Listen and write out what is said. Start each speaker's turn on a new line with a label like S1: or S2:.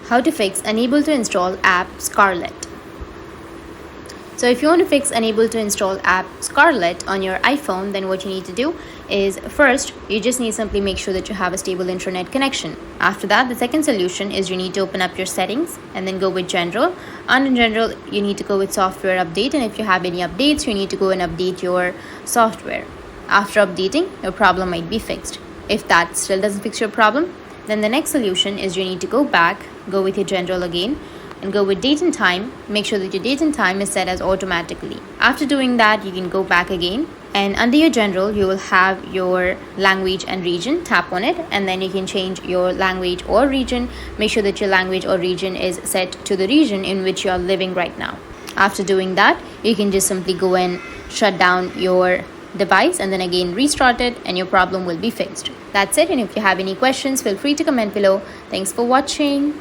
S1: How to fix unable to install app Scarlet. So if you want to fix unable to install app Scarlet on your iPhone, then what you need to do is first, you just need to simply make sure that you have a stable internet connection. After that, the second solution is you need to open up your settings and then go with general. And in general, you need to go with software update. And if you have any updates, you need to go and update your software. After updating, your problem might be fixed. If that still doesn't fix your problem, then the next solution is you need to go back, go with your general again, and go with date and time. Make sure that your date and time is set as automatically. After doing that, you can go back again, and under your general you will have your language and region. Tap on it and then you can change your language or region. Make sure that your language or region is set to the region in which you are living right now. After doing that, you can just simply go and shut down your device and then again restart it, and your problem will be fixed. That's it. And if you have any questions, feel free to comment below. Thanks for watching.